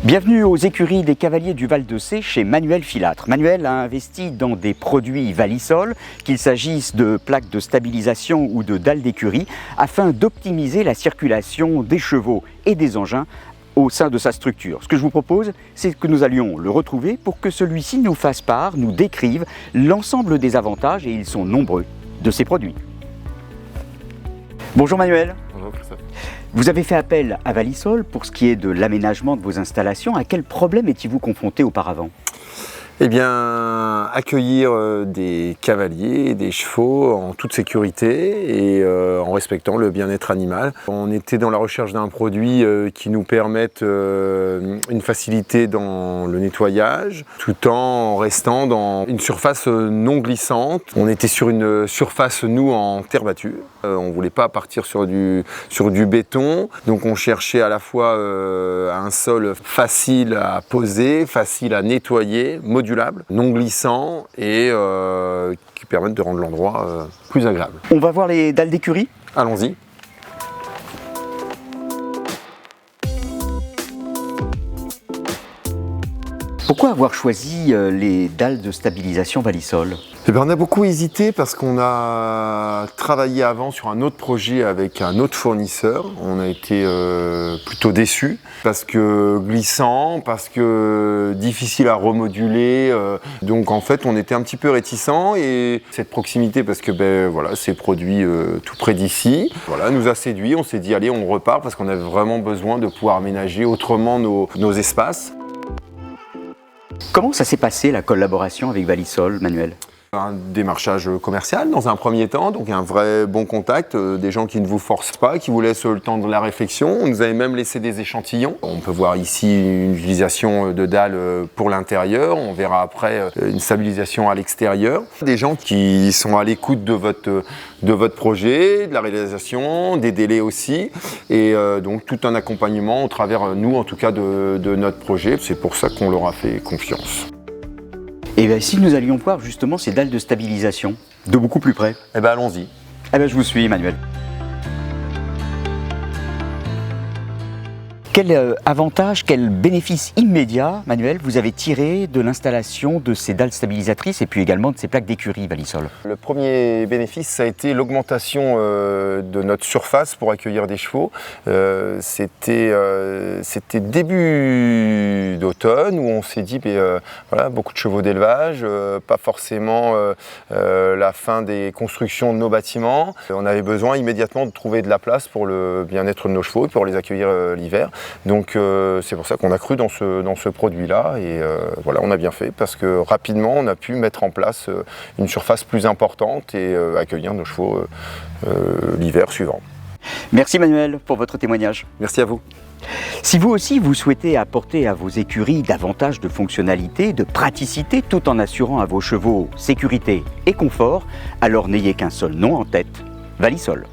Bienvenue aux écuries des Cavaliers du Val-de-Sée chez Manuel Filâtre. Manuel a investi dans des produits Valisol, qu'il s'agisse de plaques de stabilisation ou de dalles d'écurie, afin d'optimiser la circulation des chevaux et des engins au sein de sa structure. Ce que je vous propose, c'est que nous allions le retrouver pour que celui-ci nous fasse part, nous décrive l'ensemble des avantages, et ils sont nombreux, de ces produits. Bonjour Manuel. Bonjour Christophe. Vous avez fait appel à Valisol pour ce qui est de l'aménagement de vos installations. À quel problème étiez-vous confronté auparavant ? Eh bien, accueillir des cavaliers et des chevaux en toute sécurité et en respectant le bien-être animal. On était dans la recherche d'un produit qui nous permette une facilité dans le nettoyage, tout en restant dans une surface non glissante. On était sur une surface, nous, en terre battue. On ne voulait pas partir sur du béton, donc on cherchait à la fois un sol facile à poser, facile à nettoyer, modulable, non glissant et qui permettent de rendre l'endroit plus agréable. On va voir les dalles d'écurie ? Allons-y. Pourquoi avoir choisi les dalles de stabilisation Valisol ? Eh bien, on a beaucoup hésité parce qu'on a travaillé avant sur un autre projet avec un autre fournisseur. On a été plutôt déçus parce que glissant, parce que difficile à remoduler. Donc en fait, on était un petit peu réticents, et cette proximité, parce que voilà, c'est produit tout près d'ici, voilà, nous a séduits. On s'est dit allez, on repart parce qu'on avait vraiment besoin de pouvoir aménager autrement nos espaces. Comment ça s'est passé la collaboration avec Valisol, Manuel ? Un démarchage commercial dans un premier temps, donc un vrai bon contact, des gens qui ne vous forcent pas, qui vous laissent le temps de la réflexion. On nous avait même laissé des échantillons. On peut voir ici une utilisation de dalles pour l'intérieur, on verra après une stabilisation à l'extérieur. Des gens qui sont à l'écoute de votre projet, de la réalisation, des délais aussi, et donc tout un accompagnement au travers, nous en tout cas, de notre projet. C'est pour ça qu'on leur a fait confiance. Et bien si nous allions voir justement ces dalles de stabilisation, de beaucoup plus près. Eh bien allons-y. Eh bien je vous suis Manuel. Quel avantage, quel bénéfice immédiat, Manuel, vous avez tiré de l'installation de ces dalles stabilisatrices et puis également de ces plaques d'écurie Valisol ? Le premier bénéfice, ça a été l'augmentation de notre surface pour accueillir des chevaux. C'était début d'automne où on s'est dit, voilà, beaucoup de chevaux d'élevage, pas forcément la fin des constructions de nos bâtiments. On avait besoin immédiatement de trouver de la place pour le bien-être de nos chevaux et pour les accueillir l'hiver. Donc c'est pour ça qu'on a cru dans ce produit-là, et voilà, on a bien fait parce que rapidement on a pu mettre en place une surface plus importante et accueillir nos chevaux l'hiver suivant. Merci Manuel pour votre témoignage. Merci à vous. Si vous aussi vous souhaitez apporter à vos écuries davantage de fonctionnalité, de praticité, tout en assurant à vos chevaux sécurité et confort, alors n'ayez qu'un seul nom en tête, Valisol.